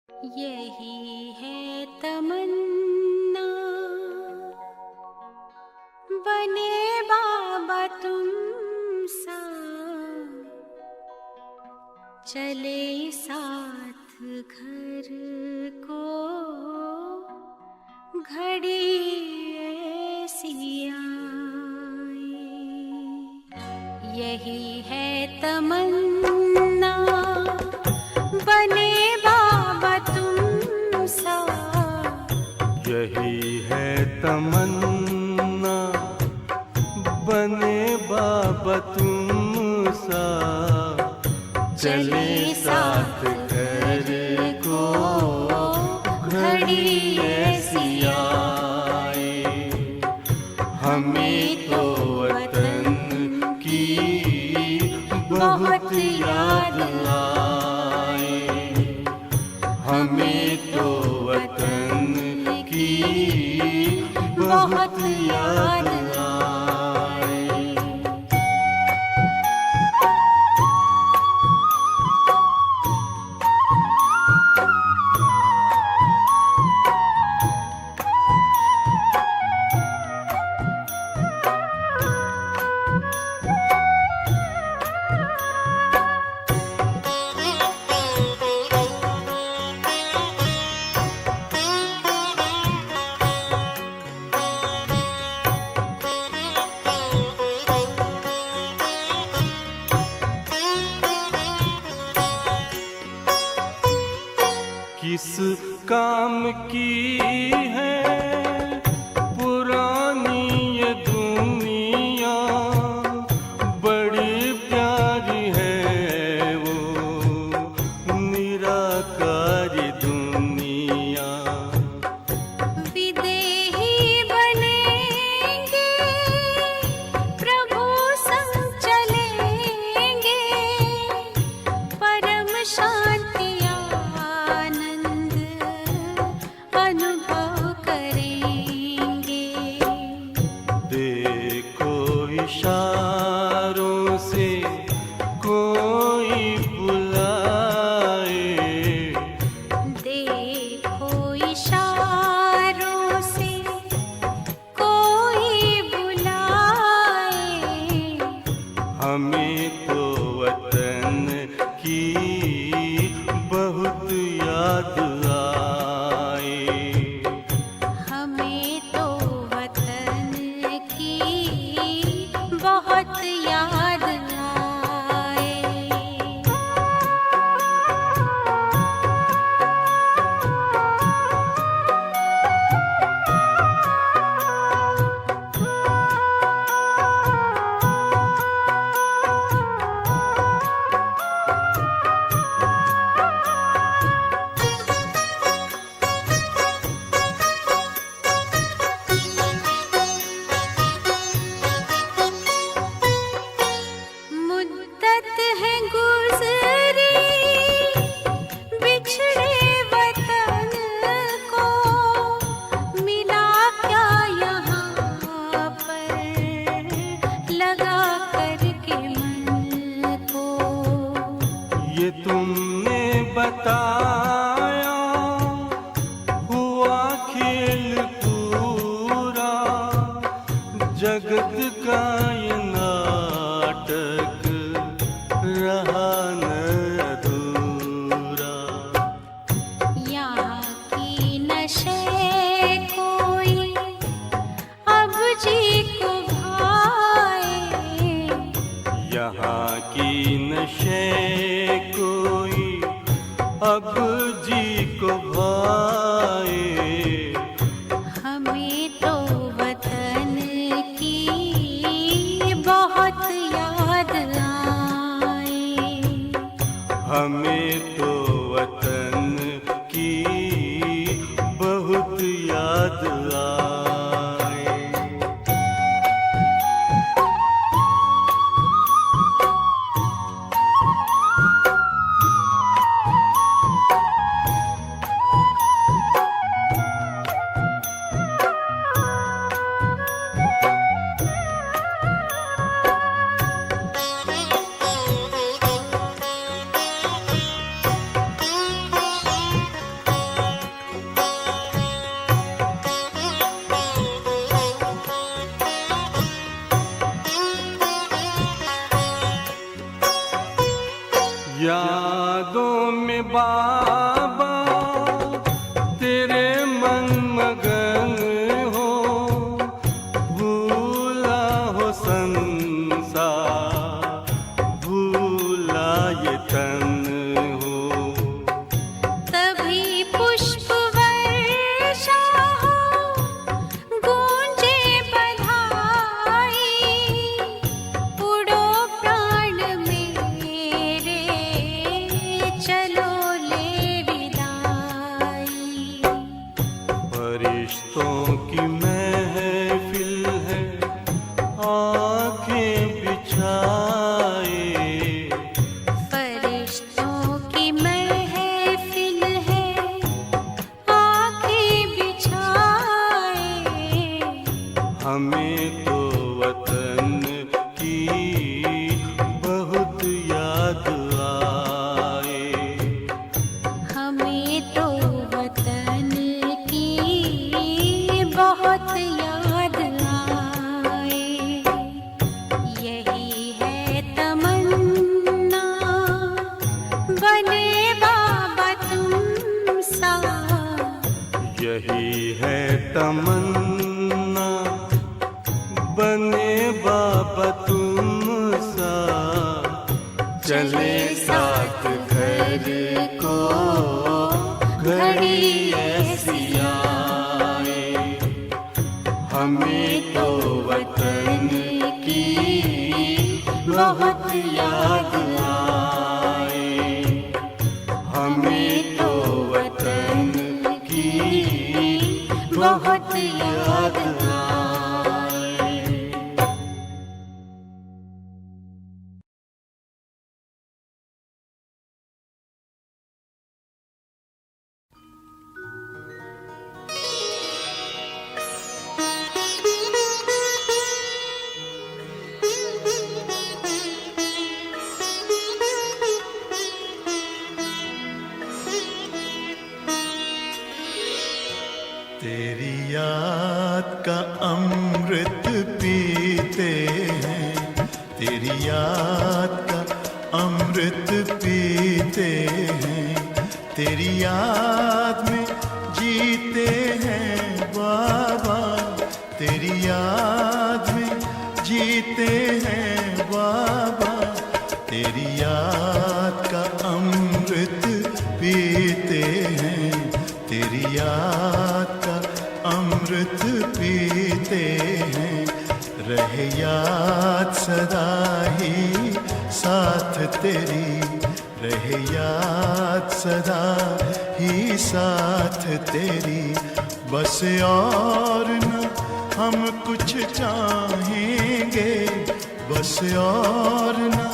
यही है तमन्ना, बने बाबा तुम सा, चले साथ घर को घड़ी ऐसी आए। यही है तमन्ना, बने बाबा तुम सा, यही है तमन्ना, बने बाबा तुम सा, चले साथ घर को घड़ी ऐसी आए। हमें तो वतन की बहुत याद आए, हमें तो वतन की बहुत याद आए। किस काम की है पुरानी ये दुनिया, बड़ी प्यारी है वो निराकारी दुनिया। विदेही बनेंगे प्रभु संग चलेंगे, परम शांति अनुभव करेंगे। देखो इशारों से कोई बुलाए, देखो इशारों से कोई बुलाए। हमें तो वतन की बहुत याद आए, हमें तो वतन की बहुत याद आए। मुद्दत है गुज़री बिछड़े वतन को, मिला क्या यहाँ पर लगा करके मन को। ये तुमने बताया हुआ खेल पूरा, जगत का ये नाटक रहा न अधूरा। यहाँ की नशे कोई अब जी को भाए, यहाँ की नशे कोई अब जी को भाए। हमें तो वतन की बहुत याद आए, हमें तो वतन की बहुत याद आए। यादों में बाबा तेरे मन मगन हो, भूला हो संसार, भूला ये तन हो। तभी पुष्प वर्षा हो, गूंजे बधाई, उड़ो प्राण मेरे, चलो ले विदाई। फरिश्तों की महफिल है, आंखें बिछाए, फरिश्तों की महफिल है, आंखें बिछाए। हमें तो वतन की बहुत याद आए। हमें तो वतन की बहुत याद आए। यही है तमन्ना, बने बाबा तुम सा। यही है तमन्ना, बने बाबा तुम सा। चले साथ घर को घड़ी ऐसी आए। हमें तो वतन की बहुत याद आए। हमें तो वतन की बहुत याद आए। तेरी याद का अमृत पीते हैं, तेरी याद का अमृत पीते हैं, तेरी याद में जीते हैं बाबा, तेरी याद में जीते हैं बाबा, तेरी याद का अमृत पीते हैं, तेरी याद का अमृत पीते हैं। रहे याद सदा ही साथ तेरी, रहे याद सदा ही साथ तेरी। बस और न हम कुछ चाहेंगे, बस और न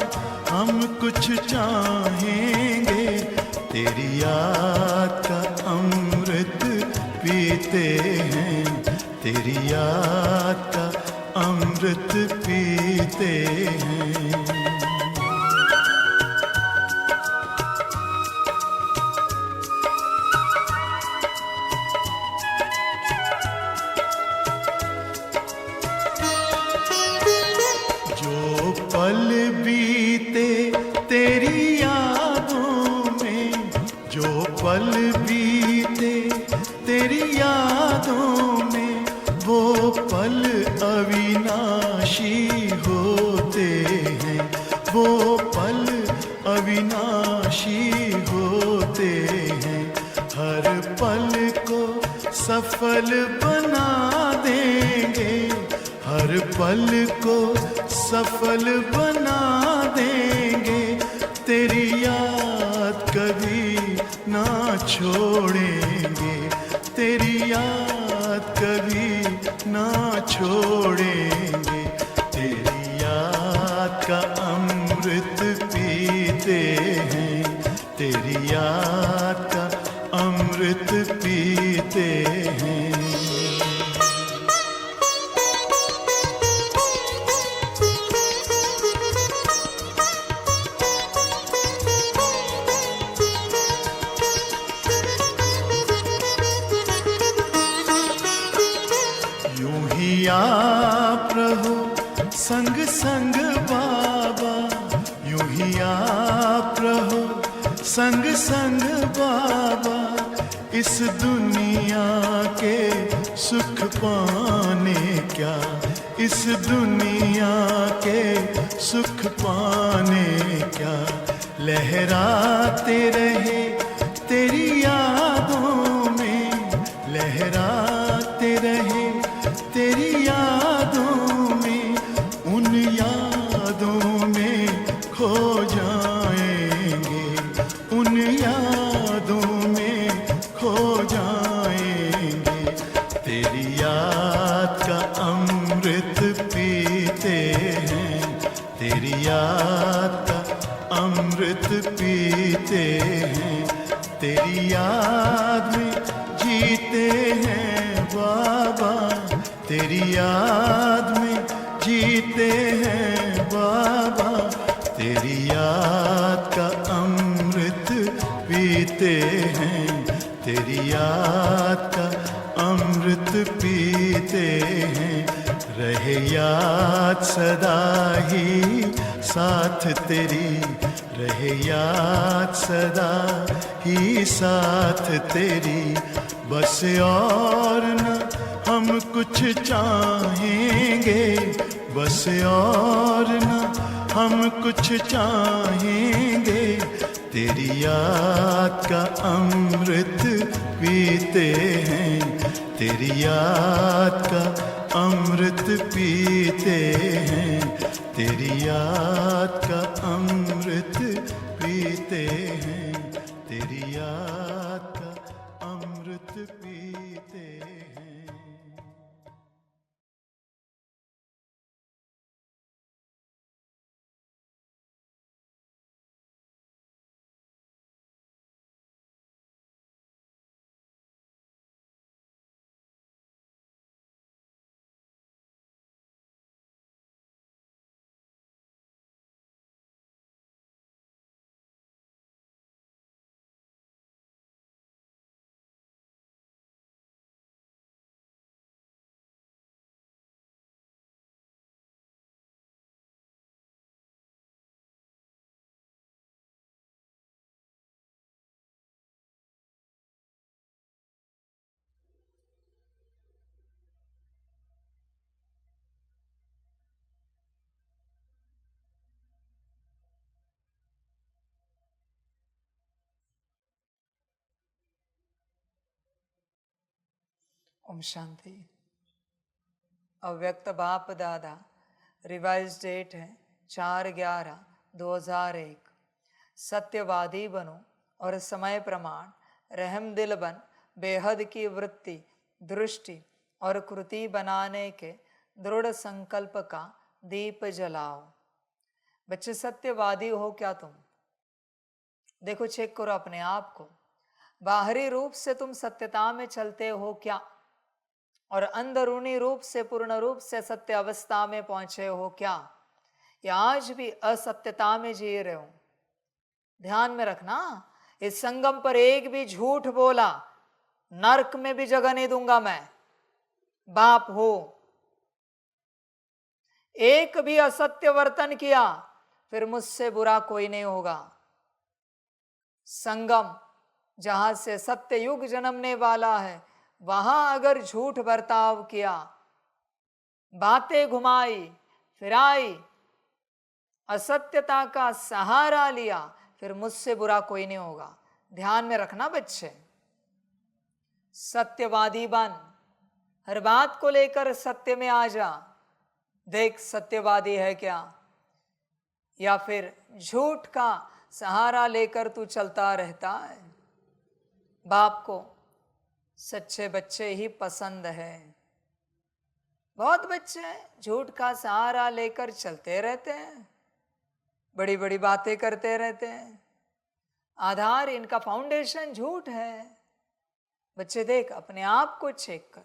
हम कुछ चाहेंगे, तेरी याद का अमृत पीते हैं, तेरी याद का अमृत पीते हैं। जो पल बीते तेरी यादों में, जो पल बीते तेरी यादों में, वो पल अविनाशी होते हैं, वो पल अविनाशी होते हैं। हर पल को सफल बना देंगे, हर पल को सफल बना देंगे, तेरी याद कभी ना छोड़ेंगे, तेरी याद कभी ना छोड़ेंगे। तेरी याद का अमृत पीते हैं, तेरी याद का अमृत पीते हैं। आप रहो संग संग बाबा, यूं ही आप रहो संग संग बाबा इस दुनिया के सुख पाने क्या, इस दुनिया के सुख पाने क्या, लहराते रहे तेरी यादों में, लहराते रहे तेरी यादों में, उन यादों में खो जाएंगे, उन यादों में खो जाएंगे। तेरी याद का अमृत पीते हैं, तेरी याद का अमृत पीते हैं, तेरी याद में जीते हैं बाबा, तेरी याद में जीते हैं बाबा, तेरी याद का अमृत पीते हैं, तेरी याद का अमृत पीते हैं। रहे याद सदा ही साथ तेरी, रहे याद सदा ही साथ तेरी, बस और न हम कुछ चाहेंगे, बस और न हम कुछ चाहेंगे, तेरी याद का अमृत पीते हैं, तेरी याद का अमृत पीते हैं, तेरी याद का अमृत पीते हैं, तेरी याद का अमृत पीते हैं। ओम शांति। अव्यक्त बाप दादा, रिवाइज डेट है 4/11/2001। सत्यवादी बनो और समय प्रमाण, रहम दिल बन, बेहद की वृत्ति, दृष्टि और कृति बनाने के दृढ़ संकल्प का दीप जलाओ। बच्चे सत्यवादी हो क्या तुम? देखो, चेक करो अपने आप को। बाहरी रूप से तुम सत्यता में चलते हो क्या, और अंदरूनी रूप से पूर्ण रूप से सत्य अवस्था में पहुंचे हो क्या, या आज भी असत्यता में जी रहे हो? ध्यान में रखना, इस संगम पर एक भी झूठ बोला नरक में भी जगह नहीं दूंगा मैं। बाप हो, एक भी असत्य वर्तन किया फिर मुझसे बुरा कोई नहीं होगा। संगम जहां से सत्य युग जन्मने वाला है, वहां अगर झूठ बर्ताव किया, बातें घुमाई फिराई, असत्यता का सहारा लिया, फिर मुझसे बुरा कोई नहीं होगा। ध्यान में रखना बच्चे। सत्यवादी बन, हर बात को लेकर सत्य में आ जा। देख सत्यवादी है क्या, या फिर झूठ का सहारा लेकर तू चलता रहता है। बाप को सच्चे बच्चे ही पसंद है। बहुत बच्चे झूठ का सहारा लेकर चलते रहते हैं, बड़ी बड़ी बातें करते रहते हैं। आधार, इनका फाउंडेशन झूठ है। बच्चे देख, अपने आप को चेक कर,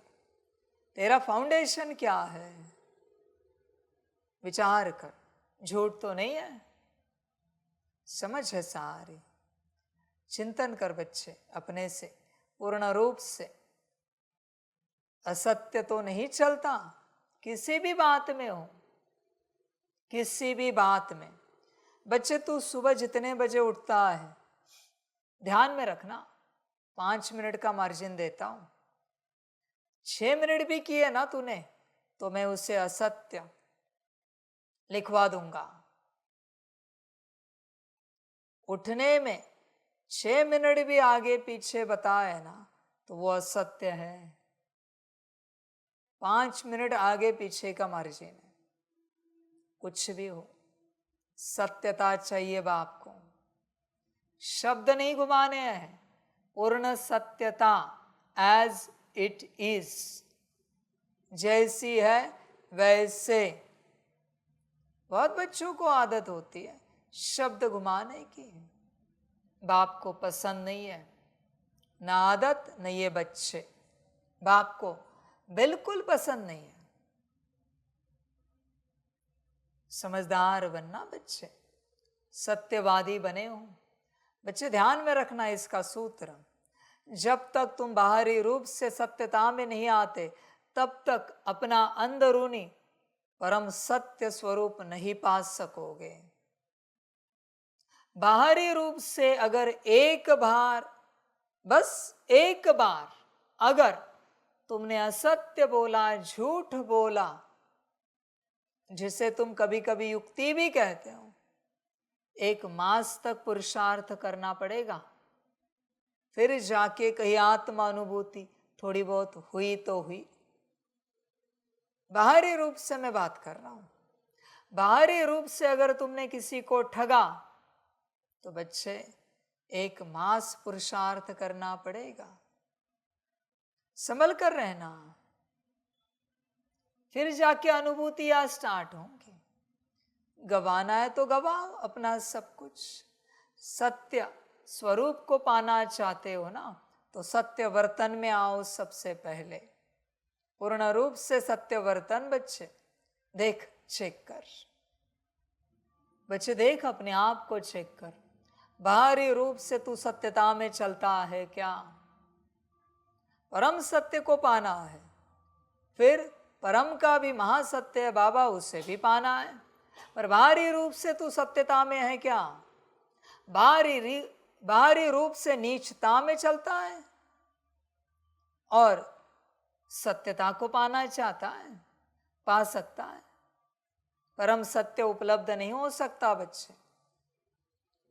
तेरा फाउंडेशन क्या है? विचार कर, झूठ तो नहीं है? समझ है सारी। चिंतन कर बच्चे अपने से, पूर्ण रूप से। असत्य तो नहीं चलता किसी भी बात में हो, किसी भी बात में। बच्चे, तू सुबह जितने बजे उठता है ध्यान में रखना, 5 मिनट का मार्जिन देता हूं। 6 मिनट भी किए ना तूने तो मैं उसे असत्य लिखवा दूंगा। उठने में 6 मिनट भी आगे पीछे बताए ना तो वो असत्य है। 5 मिनट आगे पीछे का मार्जिन है। कुछ भी हो, सत्यता चाहिए बाप को, शब्द नहीं घुमाने हैं, पूर्ण सत्यता एज इट इज, जैसी है वैसे। बहुत बच्चों को आदत होती है शब्द घुमाने की, बाप को पसंद नहीं है, ना आदत न ये बच्चे, बाप को बिल्कुल पसंद नहीं है। समझदार बनना बच्चे, सत्यवादी बने हो बच्चे। ध्यान में रखना इसका सूत्र, जब तक तुम बाहरी रूप से सत्यता में नहीं आते तब तक अपना अंदरूनी परम सत्य स्वरूप नहीं पा सकोगे। बाहरी रूप से अगर एक बार, बस एक बार अगर तुमने असत्य बोला, झूठ बोला, जिसे तुम कभी कभी युक्ति भी कहते हो, 1 मास तक पुरुषार्थ करना पड़ेगा, फिर जाके कहीं आत्मा अनुभूति थोड़ी बहुत हुई तो हुई। बाहरी रूप से मैं बात कर रहा हूं। बाहरी रूप से अगर तुमने किसी को ठगा तो बच्चे 1 मास पुरुषार्थ करना पड़ेगा, संभल कर रहना, फिर जाके अनुभूतियां स्टार्ट होंगी। गवाना है तो गवाओ अपना सब कुछ। सत्य स्वरूप को पाना चाहते हो ना तो सत्य वर्तन में आओ सबसे पहले, पूर्ण रूप से सत्य वर्तन। बच्चे देख, चेक कर, बच्चे देख, अपने आप को चेक कर, बाहरी रूप से तू सत्यता में चलता है क्या? परम सत्य को पाना है, फिर परम का भी महासत्य है बाबा, उसे भी पाना है, पर बाहरी रूप से तू सत्यता में है क्या? बाहरी रूप से नीचता में चलता है और सत्यता को पाना चाहता है, पा सकता है। परम सत्य उपलब्ध नहीं हो सकता बच्चे।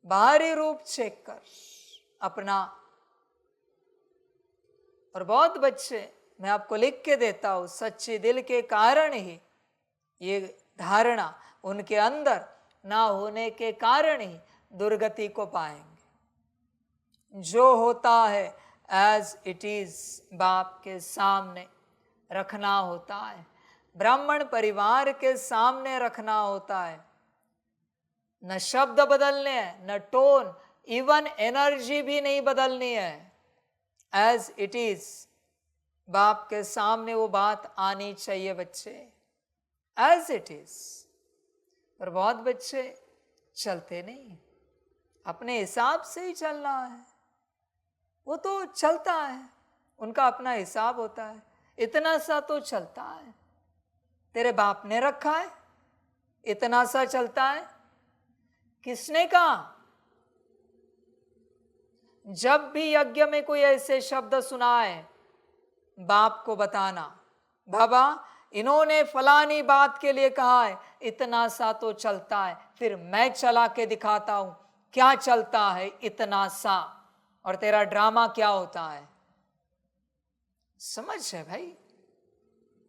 बाहरी रूप चेक कर अपना। और बहुत बच्चे, मैं आपको लिख के देता हूं, सच्चे दिल के कारण ही ये धारणा उनके अंदर ना होने के कारण ही दुर्गति को पाएंगे। जो होता है एज इट इज बाप के सामने रखना होता है, ब्राह्मण परिवार के सामने रखना होता है। न शब्द बदलने हैं, न टोन, इवन एनर्जी भी नहीं बदलनी है। एज इट इज बाप के सामने वो बात आनी चाहिए बच्चे, एज इट इज। पर बहुत बच्चे चलते नहीं, अपने हिसाब से ही चलना है। वो तो चलता है, उनका अपना हिसाब होता है, इतना सा तो चलता है। तेरे बाप ने रखा है, इतना सा चलता है। किसने कहा? जब भी यज्ञ में कोई ऐसे शब्द सुनाए, बाप को बताना, बाबा इन्होंने फलानी बात के लिए कहा है, इतना सा तो चलता है, फिर मैं चला के दिखाता हूं क्या चलता है इतना सा, और तेरा ड्रामा क्या होता है। समझ है भाई?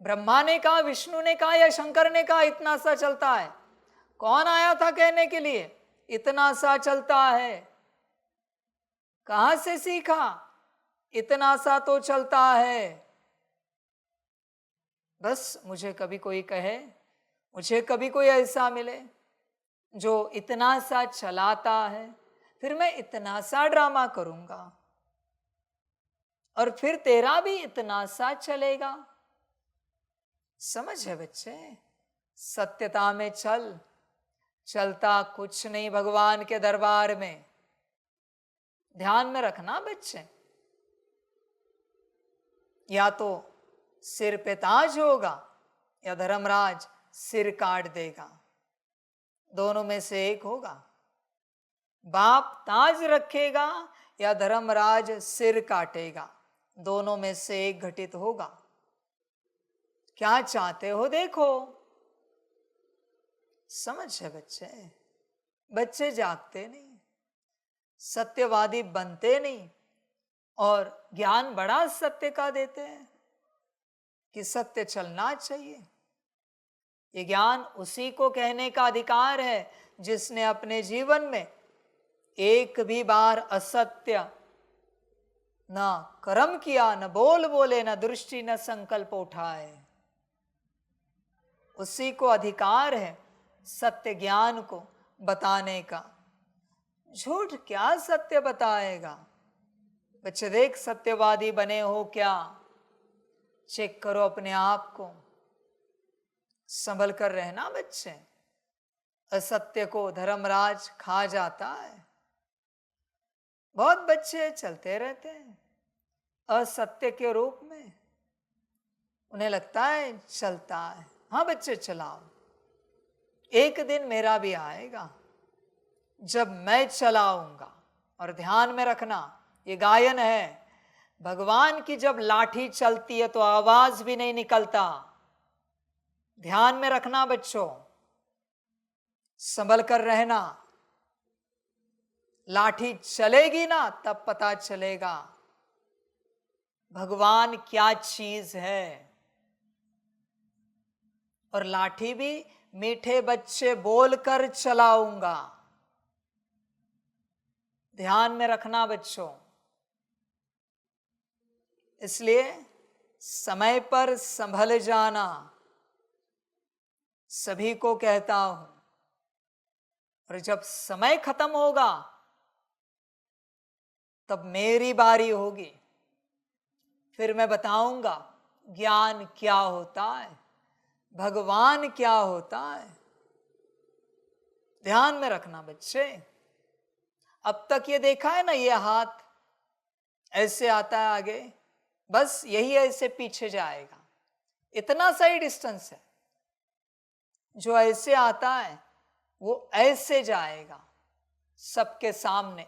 ब्रह्मा ने कहा, विष्णु ने कहा या शंकर ने कहा इतना सा चलता है? कौन आया था कहने के लिए इतना सा चलता है? कहां से सीखा? इतना सा तो चलता है। बस मुझे कभी कोई कहे, मुझे कभी कोई ऐसा मिले जो इतना सा चलाता है, फिर मैं इतना सा ड्रामा करूंगा और फिर तेरा भी इतना सा चलेगा। समझ है बच्चे? सत्यता में चल, चलता कुछ नहीं भगवान के दरबार में। ध्यान में रखना बच्चे, या तो सिर पे ताज होगा या धर्मराज सिर काट देगा, दोनों में से एक होगा। बाप ताज रखेगा या धर्मराज सिर काटेगा, दोनों में से एक घटित होगा। क्या चाहते हो देखो। समझ है बच्चे, बच्चे जागते नहीं, सत्यवादी बनते नहीं, और ज्ञान बड़ा सत्य का देते हैं कि सत्य चलना चाहिए। ये ज्ञान उसी को कहने का अधिकार है जिसने अपने जीवन में एक भी बार असत्य न कर्म किया, न बोल बोले, न दृष्टि, न संकल्प उठाए। उसी को अधिकार है सत्य ज्ञान को बताने का। झूठ क्या सत्य बताएगा। बच्चे देख, सत्यवादी बने हो क्या? चेक करो अपने आप को, संभल कर रहना बच्चे। असत्य को धर्मराज खा जाता है। बहुत बच्चे चलते रहते हैं असत्य के रूप में, उन्हें लगता है चलता है। हाँ बच्चे चलाओ, एक दिन मेरा भी आएगा जब मैं चलाऊंगा। और ध्यान में रखना, ये गायन है, भगवान की जब लाठी चलती है तो आवाज भी नहीं निकलता। ध्यान में रखना बच्चों, संभल कर रहना। लाठी चलेगी ना तब पता चलेगा भगवान क्या चीज है। और लाठी भी मीठे बच्चे बोलकर चलाऊंगा। ध्यान में रखना बच्चों। इसलिए समय पर संभल जाना सभी को कहता हूं। और जब समय खत्म होगा तब मेरी बारी होगी, फिर मैं बताऊंगा ज्ञान क्या होता है, भगवान क्या होता है। ध्यान में रखना बच्चे। अब तक ये देखा है ना, ये हाथ ऐसे आता है आगे, बस यही ऐसे पीछे जाएगा, इतना सा ही डिस्टेंस है। जो ऐसे आता है वो ऐसे जाएगा सबके सामने।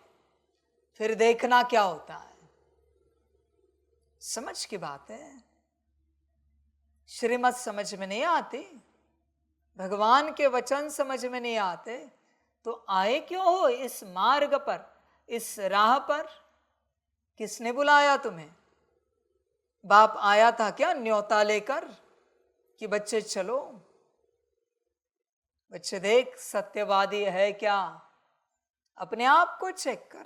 फिर देखना क्या होता है। समझ की बात है। श्रीमत समझ में नहीं आती, भगवान के वचन समझ में नहीं आते तो आए क्यों हो इस मार्ग पर, इस राह पर? किसने बुलाया तुम्हें? बाप आया था क्या न्योता लेकर कि बच्चे चलो? बच्चे देख, सत्यवादी है क्या? अपने आप को चेक कर,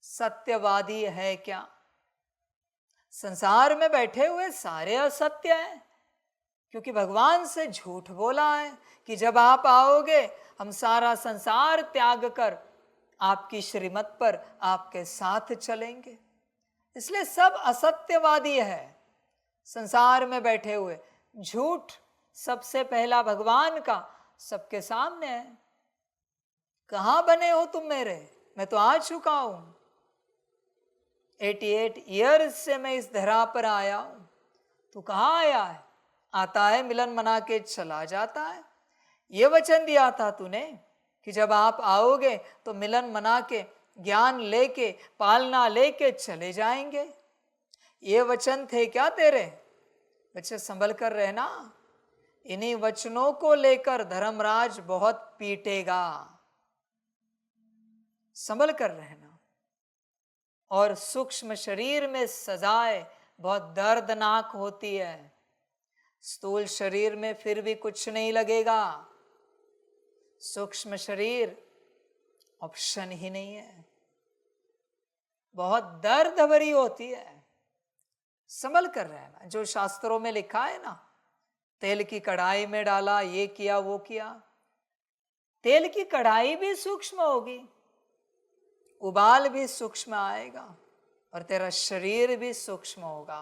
सत्यवादी है क्या? संसार में बैठे हुए सारे असत्य हैं, क्योंकि भगवान से झूठ बोला है कि जब आप आओगे हम सारा संसार त्याग कर आपकी श्रीमत पर आपके साथ चलेंगे। इसलिए सब असत्यवादी है संसार में बैठे हुए। झूठ सबसे पहला भगवान का सबके सामने है। कहां बने हो तुम मेरे? मैं तो आ चुका हूं। 88 ईयर्स से मैं इस धरा पर आया हूं। तू कहां आया है? आता है, मिलन मना के चला जाता है। ये वचन दिया था तूने कि जब आप आओगे तो मिलन मना के, ज्ञान लेके, पालना लेके चले जाएंगे। ये वचन थे क्या तेरे? बच्चे संभल कर रहना। इन्हीं वचनों को लेकर धर्मराज बहुत पीटेगा। संभल कर रहना। और सूक्ष्म शरीर में सजाएं बहुत दर्दनाक होती है। स्थूल शरीर में फिर भी कुछ नहीं लगेगा। सूक्ष्म शरीर ऑप्शन ही नहीं है, बहुत दर्द भरी होती है। संभल कर रहना। जो शास्त्रों में लिखा है ना, तेल की कढ़ाई में डाला, ये किया वो किया। तेल की कढ़ाई भी सूक्ष्म होगी, उबाल भी सूक्ष्म आएगा, और तेरा शरीर भी सूक्ष्म होगा।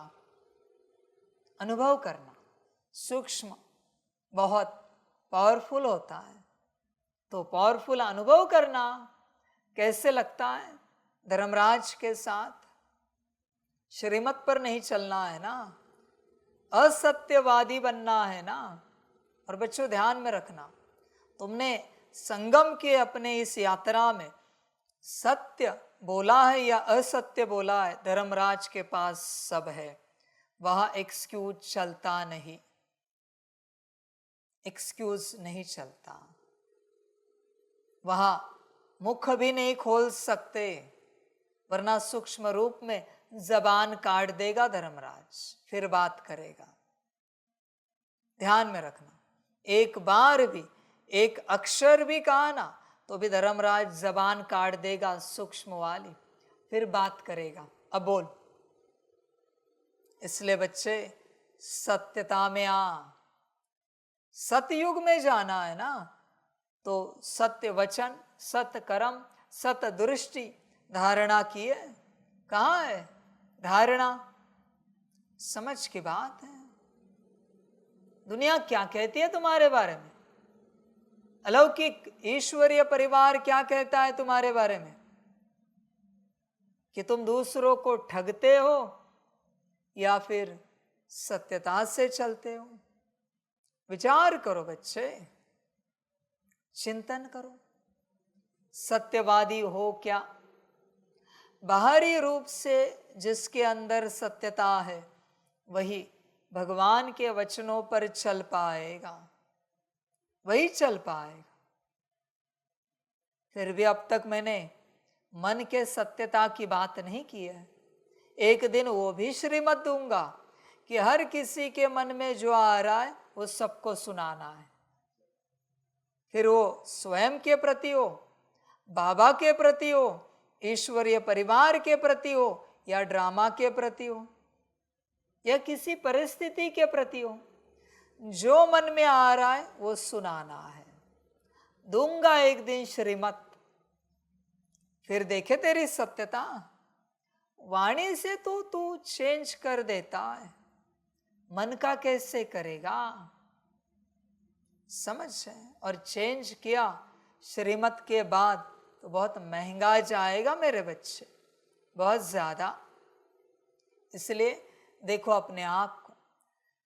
अनुभव करना, सूक्ष्म बहुत पावरफुल होता है। तो पावरफुल अनुभव करना कैसे लगता है धर्मराज के साथ। श्रीमत पर नहीं चलना है ना, असत्यवादी बनना है ना। और बच्चों ध्यान में रखना, तुमने संगम के अपने इस यात्रा में सत्य बोला है या असत्य बोला है, धर्मराज के पास सब है, वहां एक्सक्यूज चलता नहीं, एक्सक्यूज नहीं चलता, वहां मुख भी नहीं खोल सकते, वरना सूक्ष्म रूप में जबान काट देगा धर्मराज, फिर बात करेगा। ध्यान में रखना, एक बार भी एक अक्षर भी कहा ना तो भी धर्मराज जबान काट देगा सूक्ष्म वाली, फिर बात करेगा। अब बोल। इसलिए बच्चे सत्यता में आ, सतयुग में जाना है ना, तो सत्य वचन, सत्य कर्म, सत्य दृष्टि धारणा की है। कहाँ है धारणा? समझ की बात है। दुनिया क्या कहती है तुम्हारे बारे में, अलौकिक ईश्वरीय परिवार क्या कहता है तुम्हारे बारे में, कि तुम दूसरों को ठगते हो या फिर सत्यता से चलते हो? विचार करो बच्चे, चिंतन करो। सत्यवादी हो क्या? बाहरी रूप से जिसके अंदर सत्यता है वही भगवान के वचनों पर चल पाएगा, वही चल पाएगा। फिर भी अब तक मैंने मन के सत्यता की बात नहीं की है। एक दिन वो भी श्रीमत दूंगा कि हर किसी के मन में जो आ रहा है वो सबको सुनाना है। फिर वो स्वयं के प्रति हो, बाबा के प्रति हो, ईश्वरीय परिवार के प्रति हो, या ड्रामा के प्रति हो, या किसी परिस्थिति के प्रति हो, जो मन में आ रहा है वो सुनाना है। दूंगा एक दिन श्रीमत, फिर देखे तेरी सत्यता। वाणी से तो तू चेंज कर देता है, मन का कैसे करेगा? समझ है। और चेंज किया श्रीमत के बाद तो बहुत महंगा जाएगा मेरे बच्चे, बहुत ज्यादा। इसलिए देखो अपने आप को,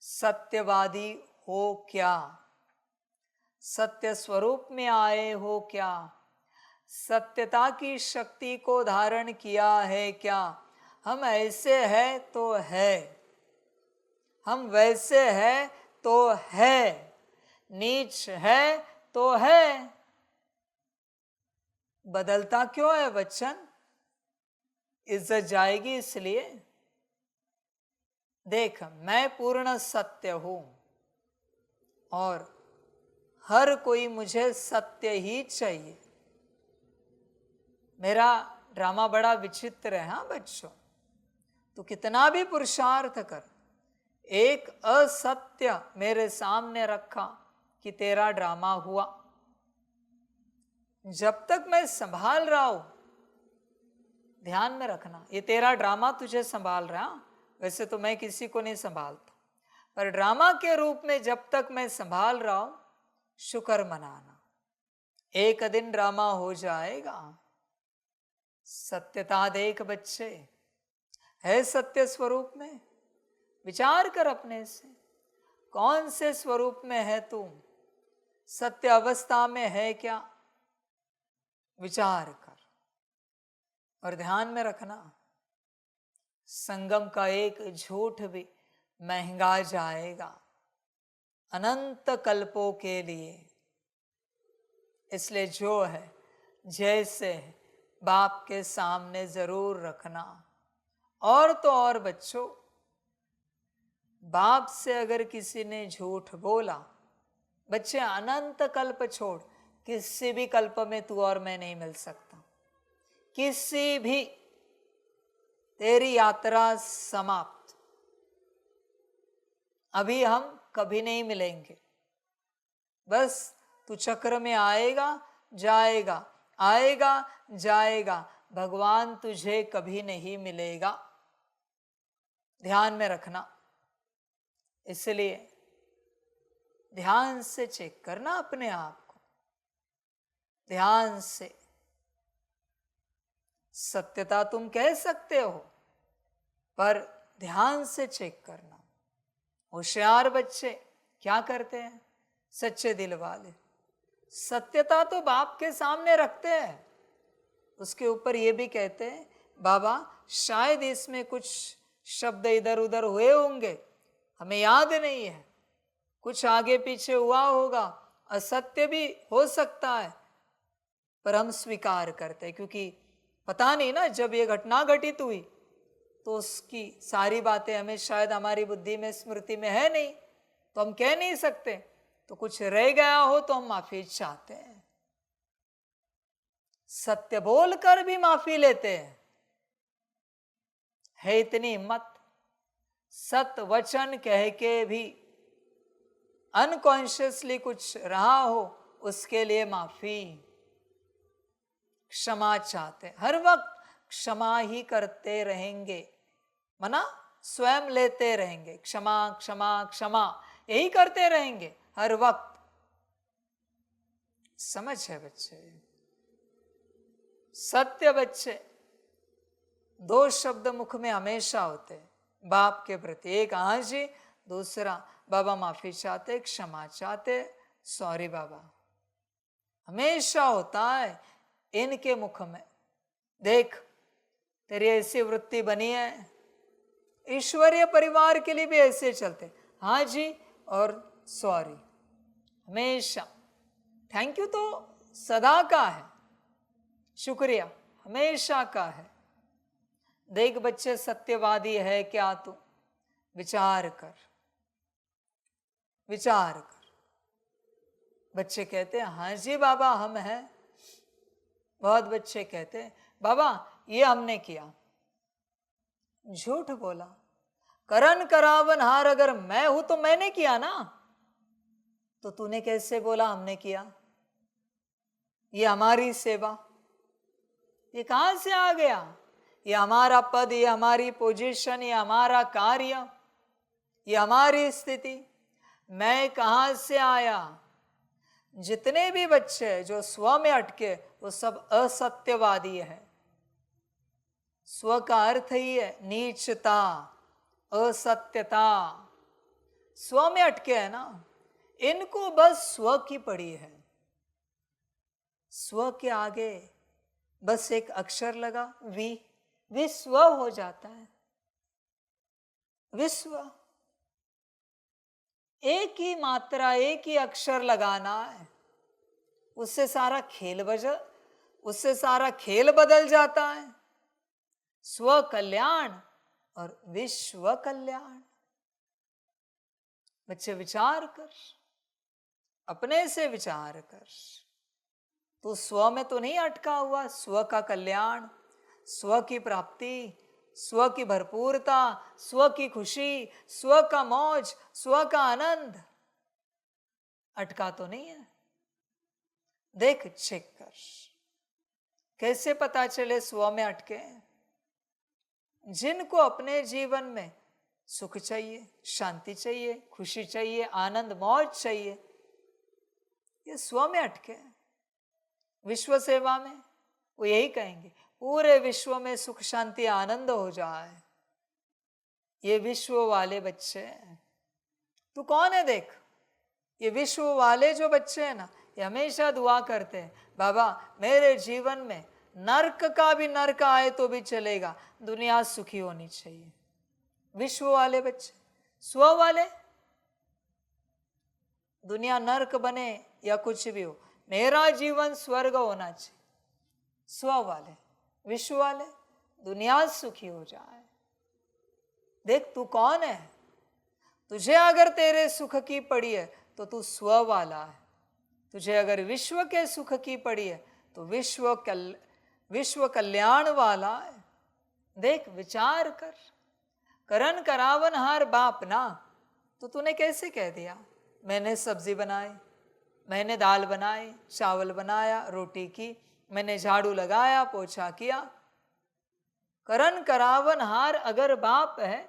सत्यवादी हो क्या? सत्य स्वरूप में आए हो क्या? सत्यता की शक्ति को धारण किया है क्या? हम ऐसे हैं तो है, हम वैसे हैं तो है, नीच है तो है। बदलता क्यों है वचन? इज्जत जाएगी इसलिए। देख, मैं पूर्ण सत्य हूं और हर कोई मुझे सत्य ही चाहिए। मेरा ड्रामा बड़ा विचित्र है। हाँ बच्चों, तो कितना भी पुरुषार्थ कर, एक असत्य मेरे सामने रखा कि तेरा ड्रामा हुआ, जब तक मैं संभाल रहा हूं, ध्यान में रखना, ये तेरा ड्रामा तुझे संभाल रहा। वैसे तो मैं किसी को नहीं संभालता, पर ड्रामा के रूप में जब तक मैं संभाल रहा हूं, शुक्र मनाना, एक दिन ड्रामा हो जाएगा। सत्यता देख बच्चे, है सत्य स्वरूप में? विचार कर अपने से, कौन से स्वरूप में है तू? सत्य अवस्था में है क्या? विचार कर। और ध्यान में रखना, संगम का एक झूठ भी महंगा जाएगा अनंत कल्पों के लिए। इसलिए जो है जैसे है बाप के सामने जरूर रखना। और तो और बच्चों, बाप से अगर किसी ने झूठ बोला, बच्चे अनंत कल्प छोड़, किसी भी कल्प में तू और मैं नहीं मिल सकता, किसी भी। तेरी यात्रा समाप्त, अभी हम कभी नहीं मिलेंगे। बस तू चक्र में आएगा जाएगा, आएगा जाएगा, भगवान तुझे कभी नहीं मिलेगा। ध्यान में रखना। इसलिए ध्यान से चेक करना अपने आप को, ध्यान से। सत्यता तुम कह सकते हो, पर ध्यान से चेक करना। होशियार बच्चे क्या करते हैं? सच्चे दिल वाले सत्यता तो बाप के सामने रखते हैं, उसके ऊपर ये भी कहते हैं बाबा शायद इसमें कुछ शब्द इधर उधर हुए होंगे, हमें याद नहीं है, कुछ आगे पीछे हुआ होगा, असत्य भी हो सकता है, पर हम स्वीकार करते हैं क्योंकि पता नहीं ना, जब ये घटना घटित हुई तो उसकी सारी बातें हमें शायद हमारी बुद्धि में स्मृति में है नहीं, तो हम कह नहीं सकते, तो कुछ रह गया हो तो हम माफी चाहते हैं, सत्य बोलकर भी माफी लेते हैं। है इतनी हिम्मत, सत्य वचन कह के भी अनकॉन्शियसली कुछ रहा हो उसके लिए माफी, क्षमा चाहते हैं, हर वक्त क्षमा ही करते रहेंगे, मना स्वयं लेते रहेंगे, क्षमा क्षमा क्षमा यही करते रहेंगे हर वक्त। समझ है बच्चे? सत्य बच्चे, दो शब्द मुख में हमेशा होते हैं बाप के प्रति, एक हाँ जी, दूसरा बाबा माफी चाहते, क्षमा चाहते, सॉरी बाबा, हमेशा होता है इनके मुख में। देख तेरी ऐसी वृत्ति बनी है, ईश्वरीय परिवार के लिए भी ऐसे चलते, हाँ जी और सॉरी, हमेशा। थैंक यू तो सदा का है, शुक्रिया हमेशा का है। देख बच्चे सत्यवादी है क्या तू? विचार कर, विचार कर। बच्चे कहते हैं हाँ जी बाबा हम हैं। बहुत बच्चे कहते हैं बाबा ये हमने किया। झूठ बोला। करन करावन हार अगर मैं हूं तो मैंने किया ना, तो तूने कैसे बोला हमने किया? ये हमारी सेवा, ये कहां से आ गया? ये हमारा पद, ये हमारी पोजीशन, ये हमारा कार्य, ये हमारी स्थिति, मैं कहां से आया? जितने भी बच्चे जो स्व में अटके वो सब असत्यवादी है। स्व का अर्थ ही है नीचता, असत्यता। स्व में अटके है ना, इनको बस स्व की पड़ी है। स्व के आगे बस एक अक्षर लगा विश्व हो जाता है। विश्व, एक ही मात्रा, एक ही अक्षर लगाना है, उससे सारा खेल बदल जाता है। स्व कल्याण और विश्व कल्याण। बच्चे विचार कर, अपने से विचार कर। तो स्व में तो नहीं अटका हुआ। स्व का कल्याण, स्व की प्राप्ति, स्व की भरपूरता, स्व की खुशी, स्व का मौज, स्व का आनंद अटका तो नहीं है। देख, चेक कर, कैसे पता चले स्व में अटके? जिनको अपने जीवन में सुख चाहिए, शांति चाहिए, खुशी चाहिए, आनंद मौज चाहिए, ये स्व में अटके। विश्व सेवा में वो यही कहेंगे पूरे विश्व में सुख शांति आनंद हो जाए। ये विश्व वाले बच्चे हैं। तू कौन है? देख, ये विश्व वाले जो बच्चे हैं ना, ये हमेशा दुआ करते हैं बाबा मेरे जीवन में नर्क का भी नर्क आए तो भी चलेगा, दुनिया सुखी होनी चाहिए। विश्व वाले बच्चे। स्व वाले, दुनिया नर्क बने या कुछ भी हो, मेरा जीवन स्वर्ग होना चाहिए। स्व वाले। विश्व वाले, दुनिया सुखी हो जाए। देख तू कौन है? तुझे अगर तेरे सुख की पड़ी है तो तू स्व वाला है। तुझे अगर विश्व के सुख की पड़ी है तो विश्व कल्याण वाला है। देख, विचार कर। करन करावन हार बाप ना, तो तूने कैसे कह दिया मैंने सब्जी बनाई, मैंने दाल बनाई, चावल बनाया, रोटी की, मैंने झाड़ू लगाया, पोछा किया। करन करावन हार अगर बाप है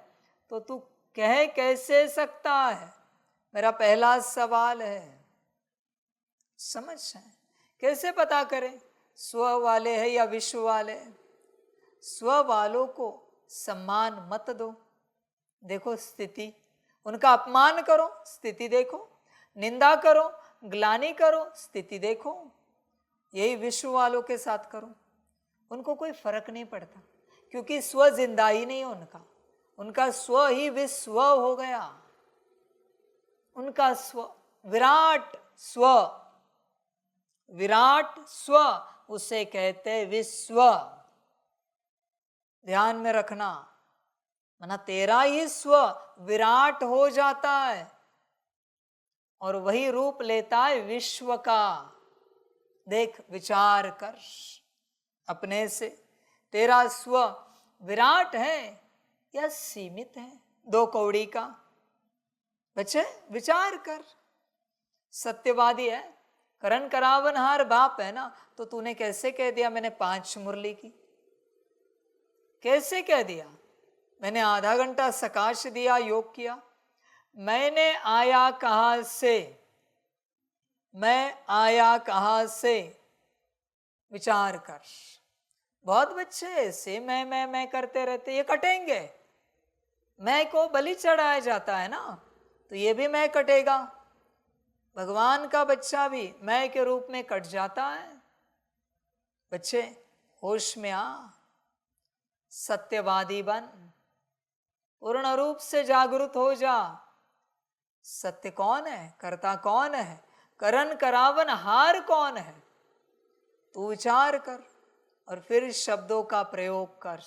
तो तू कह कैसे सकता है? मेरा पहला सवाल है। समझ है? कैसे पता करें स्व वाले है या विश्व वाले? स्व वालों को सम्मान मत दो। देखो स्थिति, उनका अपमान करो, स्थिति देखो, निंदा करो, ग्लानि करो, स्थिति देखो। यही विश्व वालों के साथ करो। उनको कोई फर्क नहीं पड़ता, क्योंकि स्व जिंदा ही नहीं उनका, उनका स्व ही विस्व हो गया। उनका स्व विराट स्व, विराट स्व उसे कहते विश्व। ध्यान में रखना, माना तेरा ही स्व विराट हो जाता है और वही रूप लेता है विश्व का। देख, विचार कर अपने से, तेरा स्व विराट है या सीमित है, 2 कौड़ी का? बच्चे विचार कर। सत्यवादी है, करण करावनहार बाप है ना, तो तूने कैसे कह दिया मैंने 5 मुरली की? कैसे कह दिया? मैंने आधा घंटा सकाश दिया, योग किया। मैंने आया कहां से? मैं आया कहां से? विचार कर। बहुत बच्चे ऐसे मैं करते रहते, ये कटेंगे। मैं को बलि चढ़ाया जाता है ना, तो ये भी मैं कटेगा। भगवान का बच्चा भी मैं के रूप में कट जाता है। बच्चे होश में आ, सत्यवादी बन, पूर्ण रूप से जागृत हो जा। सत्य कौन है? कर्ता कौन है? करण करावन हार कौन है? तू विचार कर और फिर शब्दों का प्रयोग कर।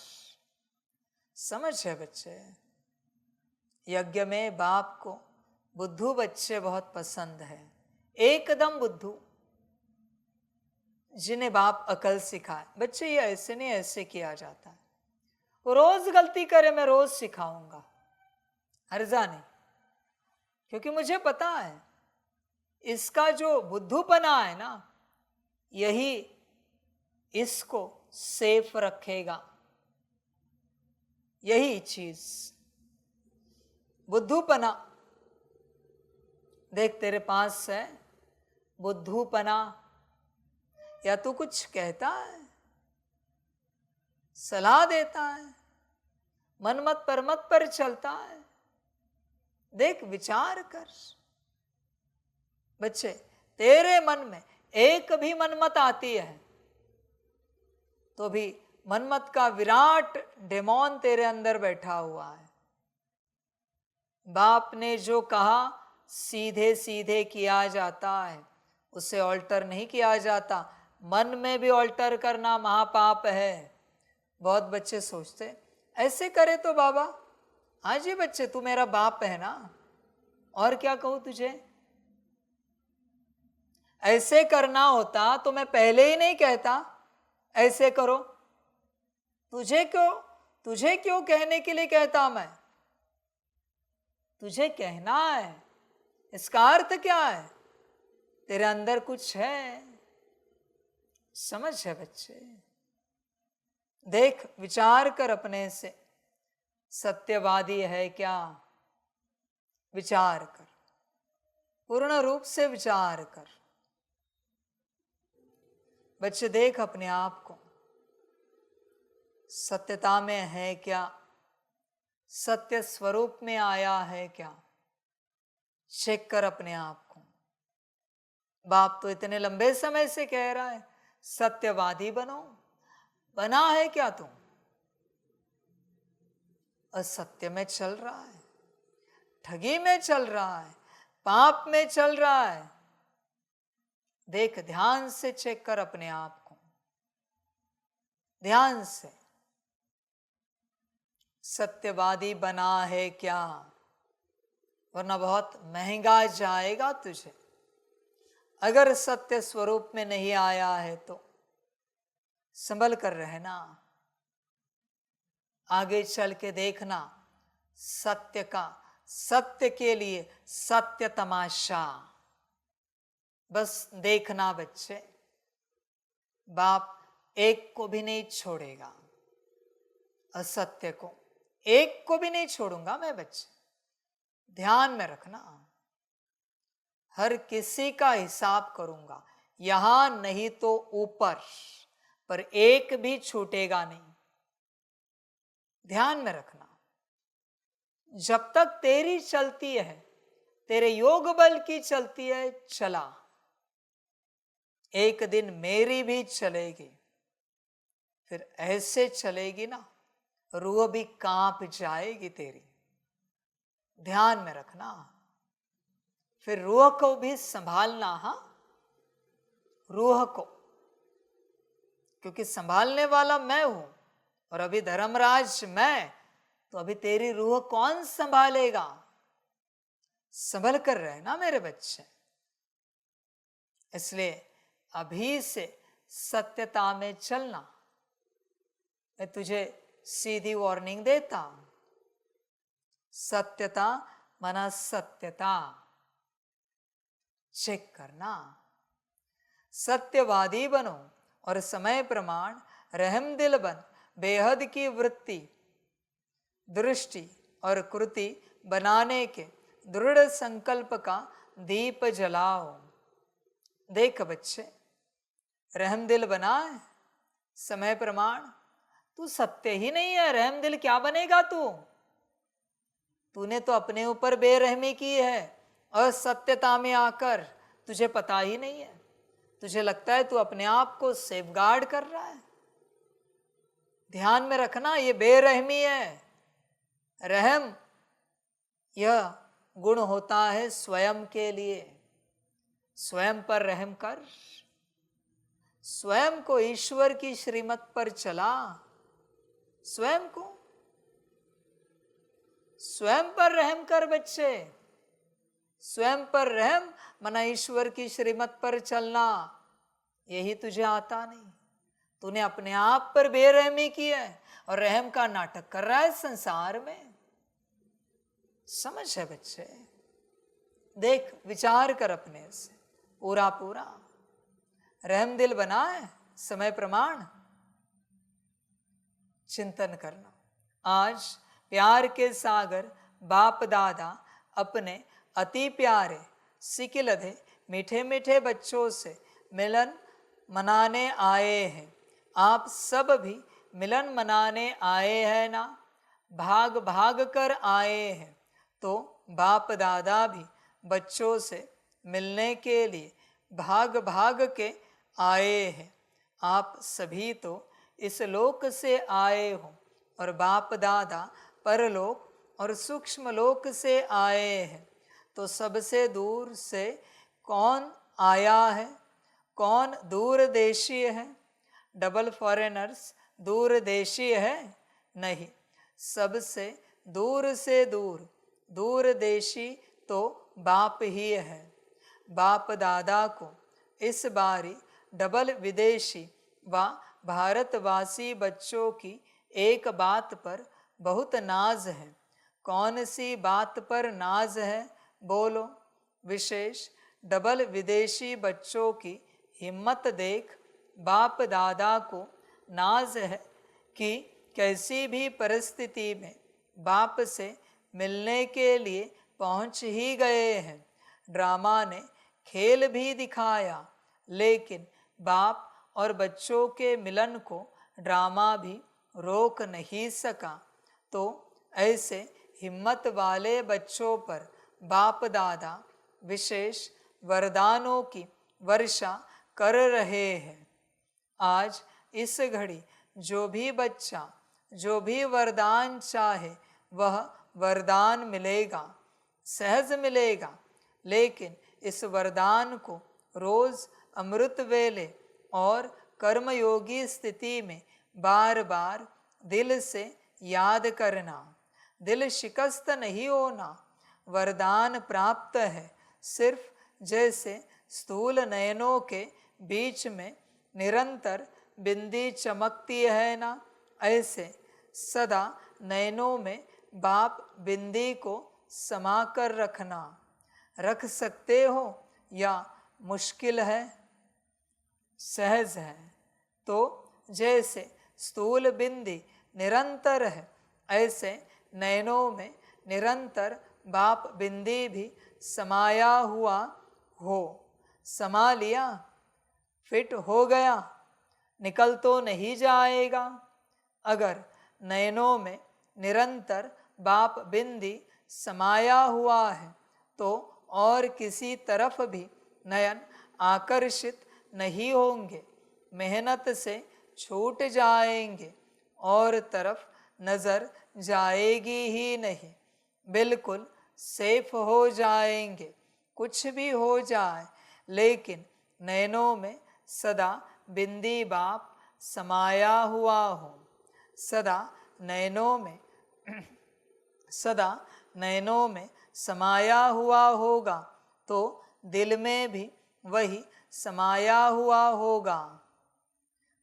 समझ है बच्चे? यज्ञ में बाप को बुद्धू बच्चे बहुत पसंद है, एकदम बुद्धू, जिन्हें बाप अकल सिखाए। बच्चे ये ऐसे नहीं, ऐसे किया जाता है। वो रोज गलती करे, मैं रोज सिखाऊंगा, हर्जा नहीं, क्योंकि मुझे पता है इसका जो बुद्धूपना है ना, यही इसको सेफ रखेगा। यही चीज बुद्धूपना। देख, तेरे पास है बुद्धूपना, या तू कुछ कहता है, सलाह देता है, मनमत परमत पर चलता है। देख, विचार कर। बच्चे, तेरे मन में एक भी मनमत आती है तो भी मनमत का विराट डेमोन तेरे अंदर बैठा हुआ है। बाप ने जो कहा सीधे सीधे किया जाता है, उसे ऑल्टर नहीं किया जाता। मन में भी ऑल्टर करना महापाप है। बहुत बच्चे सोचते ऐसे करे तो बाबा, हाँ जी बच्चे, तू मेरा बाप है ना, और क्या कहूं तुझे? ऐसे करना होता तो मैं पहले ही नहीं कहता ऐसे करो। तुझे क्यों कहने के लिए कहता मैं? तुझे कहना है, इसका अर्थ क्या है? तेरे अंदर कुछ है। समझ है बच्चे? देख, विचार कर अपने से, सत्यवादी है क्या? विचार कर, पूर्ण रूप से विचार कर। बच्चे देख अपने आप को, सत्यता में है क्या? सत्य स्वरूप में आया है क्या? चेक कर अपने आप को। बाप तो इतने लंबे समय से कह रहा है सत्यवादी बनो, बना है क्या तुम? असत्य में चल रहा है, ठगी में चल रहा है, पाप में चल रहा है। देख, ध्यान से चेक कर अपने आप को, ध्यान से। सत्यवादी बना है क्या? वरना बहुत महंगा जाएगा तुझे। अगर सत्य स्वरूप में नहीं आया है तो संभल कर रहना, आगे चल के देखना सत्य का, सत्य के लिए सत्य तमाशा। बस देखना बच्चे, बाप एक को भी नहीं छोड़ेगा, असत्य को एक को भी नहीं छोड़ूंगा मैं बच्चे। ध्यान में रखना, हर किसी का हिसाब करूंगा, यहां नहीं तो ऊपर, पर एक भी छूटेगा नहीं। ध्यान में रखना, जब तक तेरी चलती है, तेरे योग बल की चलती है, चला, एक दिन मेरी भी चलेगी। फिर ऐसे चलेगी ना, रूह भी कांप जाएगी तेरी। ध्यान में रखना। फिर रूह को भी संभालना, हाँ, रूह को, क्योंकि संभालने वाला मैं हूं और अभी धर्मराज मैं, तो अभी तेरी रूह कौन संभालेगा? संभल कर रहना मेरे बच्चे। इसलिए अभी से सत्यता में चलना। मैं तुझे सीधी वार्निंग देता हूं। सत्यता मना सत्यता चेक करना। सत्यवादी बनो और समय प्रमाण रहमदिल बन, बेहद की वृत्ति, दृष्टि और कृति बनाने के दृढ़ संकल्प का दीप जलाओ। देख बच्चे, रहमदिल बना है समय प्रमाण। तू सत्य ही नहीं है, रहमदिल क्या बनेगा तू? तूने तो अपने ऊपर बेरहमी की है और सत्यता में आकर तुझे पता ही नहीं है। तुझे लगता है तू अपने आप को सेफगार्ड कर रहा है। ध्यान में रखना, ये बेरहमी है। रहम यह गुण होता है स्वयं के लिए। स्वयं पर रहम कर, स्वयं को ईश्वर की श्रीमत पर चला। स्वयं को, स्वयं पर रहम कर बच्चे। स्वयं पर रहम मना ईश्वर की श्रीमत पर चलना। यही तुझे आता नहीं। तूने अपने आप पर बेरहमी की है और रहम का नाटक कर रहा है संसार में। समझ है बच्चे? देख, विचार कर अपने से पूरा पूरा। रहमदिल बना है समय प्रमाण। चिंतन करना। आज प्यार के सागर बाप दादा अपने अति प्यारे सिकिलधे मीठे मीठे बच्चों से मिलन मनाने आए हैं। आप सब भी मिलन मनाने आए हैं ना? भाग भाग कर आए हैं। तो बाप दादा भी बच्चों से मिलने के लिए भाग भाग के आए हैं। आप सभी तो इस लोक से आए हो और बाप दादा परलोक और सूक्ष्म लोक से आए हैं। तो सबसे दूर से कौन आया है? कौन दूरदेशी है? डबल फॉरेनर्स दूरदेशी है? नहीं, सबसे दूर से दूर दूरदेशी तो बाप ही है। बाप दादा को इस बारी डबल विदेशी व भारतवासी बच्चों की एक बात पर बहुत नाज है। कौन सी बात पर नाज है? बोलो। विशेष डबल विदेशी बच्चों की हिम्मत देख बाप दादा को नाज है कि कैसी भी परिस्थिति में बाप से मिलने के लिए पहुंच ही गए हैं। ड्रामा ने खेल भी दिखाया, लेकिन बाप और बच्चों के मिलन को ड्रामा भी रोक नहीं सका। तो ऐसे हिम्मत वाले बच्चों पर बाप दादा विशेष वरदानों की वर्षा कर रहे हैं। आज इस घड़ी जो भी बच्चा जो भी वरदान चाहे वह वरदान मिलेगा, सहज मिलेगा। लेकिन इस वरदान को रोज अमृत वेले और कर्मयोगी स्थिति में बार बार दिल से याद करना। दिल शिकस्त नहीं होना। वरदान प्राप्त है सिर्फ जैसे स्थूल नयनों के बीच में निरंतर बिंदी चमकती है ना, ऐसे सदा नयनों में बाप बिंदी को समा कर रखना। रख सकते हो या मुश्किल है? सहज है। तो जैसे स्थूल बिंदी निरंतर है, ऐसे नयनों में निरंतर बाप बिंदी भी समाया हुआ हो। समा लिया, फिट हो गया, निकल तो नहीं जाएगा। अगर नयनों में निरंतर बाप बिंदी समाया हुआ है तो और किसी तरफ भी नयन आकर्षित नहीं होंगे। मेहनत से छूट जाएंगे और तरफ नजर जाएगी ही नहीं, बिल्कुल सेफ हो जाएंगे। कुछ भी हो जाए लेकिन नैनों में सदा बिंदी बाप समाया हुआ हो, सदा नैनों में सदा नैनों में समाया हुआ होगा तो दिल में भी वही समाया हुआ होगा।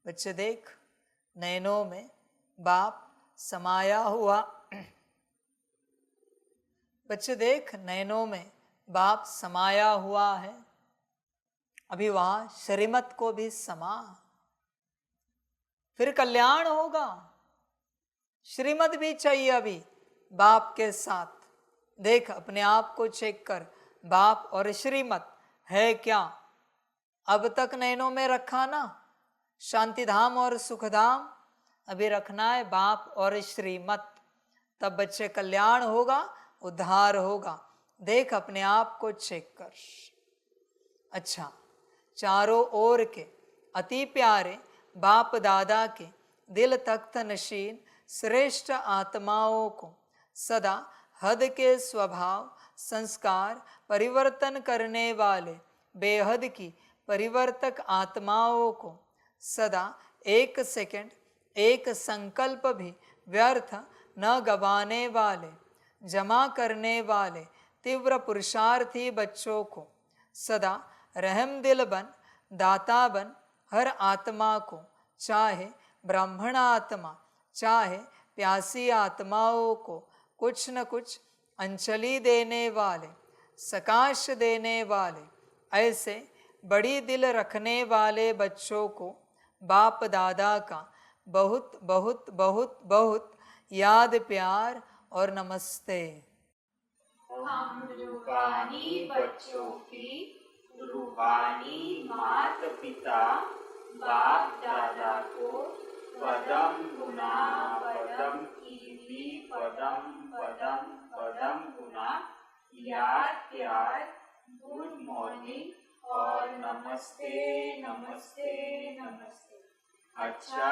बच्चे देख, नैनों में बाप समाया हुआ, बच्चे देख नैनों में बाप समाया हुआ है। अभी वहां श्रीमत को भी समा, फिर कल्याण होगा। श्रीमत भी चाहिए अभी बाप के साथ। देख अपने आप को चेक कर, बाप और श्रीमत है क्या? अब तक नैनों में रखा ना शांति धाम और सुखधाम, अभी रखना है बाप और श्रीमत। तब बच्चे कल्याण होगा, उद्धार होगा। देख अपने आप को चेक कर। अच्छा, चारों ओर के अति प्यारे बाप दादा के दिल तख्त नशीन श्रेष्ठ आत्माओं को सदा हद के स्वभाव संस्कार परिवर्तन करने वाले बेहद की परिवर्तक आत्माओं को सदा एक सेकंड एक संकल्प भी व्यर्थ न गवाने वाले जमा करने वाले तीव्र पुरुषार्थी बच्चों को सदा रहम दिल बन दाता बन हर आत्मा को, चाहे ब्राह्मण आत्मा चाहे प्यासी आत्माओं को, कुछ न कुछ अंजलि देने वाले, सकाश देने वाले, ऐसे बड़ी दिल रखने वाले बच्चों को बाप दादा का बहुत बहुत बहुत बहुत याद प्यार और नमस्ते। हम रूहानी बच्चों की रूहानी माता पिता बाप दादा को पदम गुना पदम कीर्ति पदम पदम पदम गुना याद प्यार गुड मॉर्निंग और नमस्ते नमस्ते नमस्ते। अच्छा,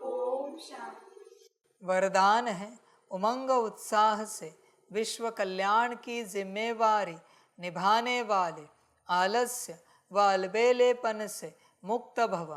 ओम शांति। वरदान है उमंग उत्साह से विश्व कल्याण की जिम्मेवारी निभाने वाले आलस्य व अलबेलेपन से मुक्त भव।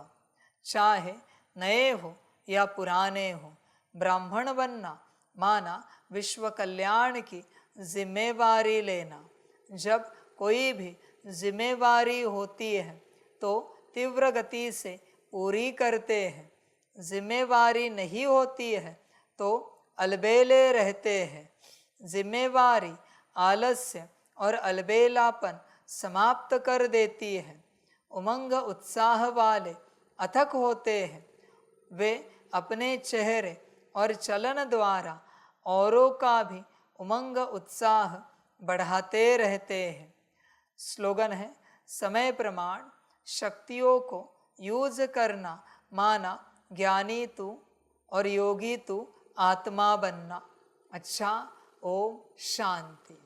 चाहे नए हो या पुराने हो, ब्राह्मण बनना माना विश्व कल्याण की जिम्मेवारी लेना। जब कोई भी जिम्मेवारी होती है तो तीव्र गति से पूरी करते हैं, जिम्मेवारी नहीं होती है तो अलबेले रहते हैं। जिम्मेवारी आलस्य और अलबेलापन समाप्त कर देती है। उमंग उत्साह वाले अथक होते हैं, वे अपने चेहरे और चलन द्वारा औरों का भी उमंग उत्साह बढ़ाते रहते हैं। स्लोगन है समय प्रमाण शक्तियों को यूज करना माना ज्ञानी तू और योगी तू आत्मा बनना। अच्छा, ओम शांति।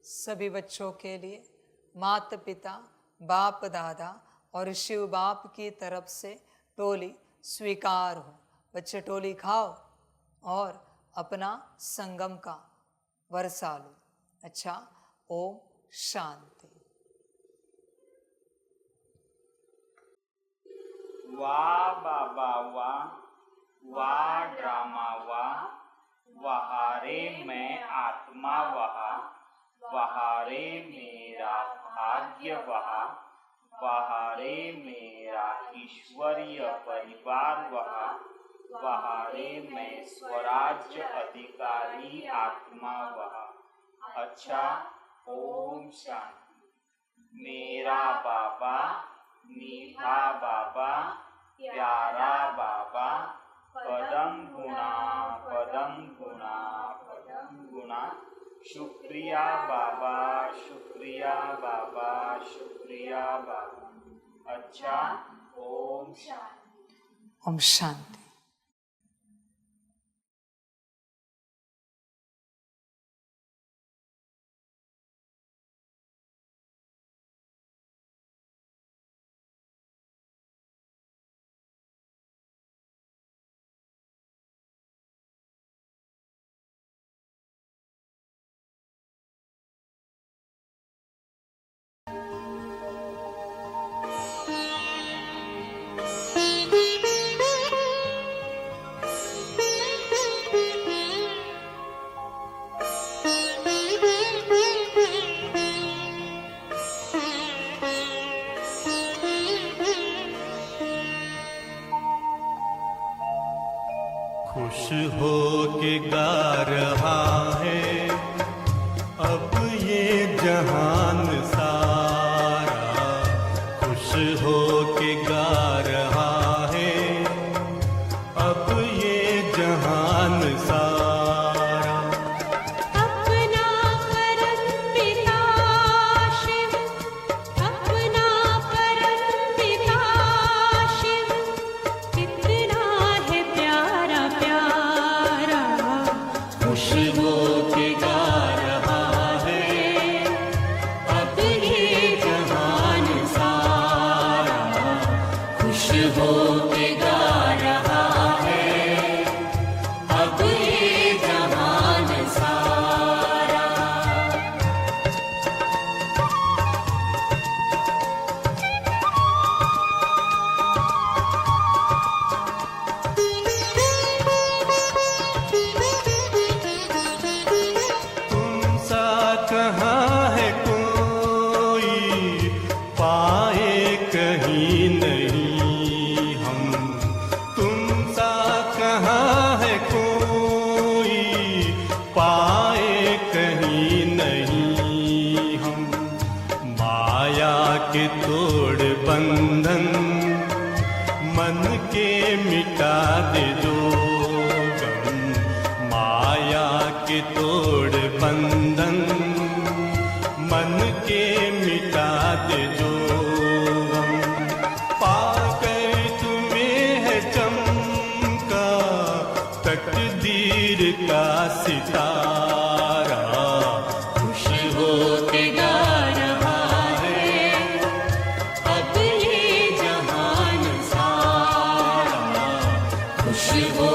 सभी बच्चों के लिए माता पिता बाप दादा और शिव बाप की तरफ से टोली स्वीकार हो। बच्चे टोली खाओ और अपना संगम का वर्षा लो। अच्छा, ओम शांति। वाह बाबा वाह, वाह ड्रामा वाह, वहारे मैं आत्मा वहा, वहारे मेरा भाग्य वहा, वहारे मेरा ईश्वरीय परिवार वहा, वहारे मैं स्वराज्य अधिकारी आत्मा वहा। अच्छा, ओम शांति। मेरा बाबा मीठा बाबा प्यारा बाबा पदम गुणा पदम गुणा पदम गुणा। शुक्रिया बाबा शुक्रिया बाबा शुक्रिया क्या बात। अच्छा, ओम शांति। ओम शांति। खुश हो के गा रहा है अब ये जहान सारा, खुश हो के गा रहा है अब ये जहान सारा। अपना परम पिता शिव, अपना परम पिता शिव, कितना है प्यारा प्यारा। खुश हो के गा रहा है अब ये जहान सारा, खुश हो के गा रहा है अब ये जहान सारा। तुम सा कहाँ है कोई पाए कहीं नहीं हम, तुम सा कहाँ है कोई पाए कहीं नहीं हम। माया के तोड़ बंधन मन के मिटा दे दो गम, माया के तोड़ बंधन मन के मिटा दे जो गम। पाकर तुम्हें है चमका तकदीर का सितारा, खुश हो के गा रहा है अब ये जहान सारा, खुश हो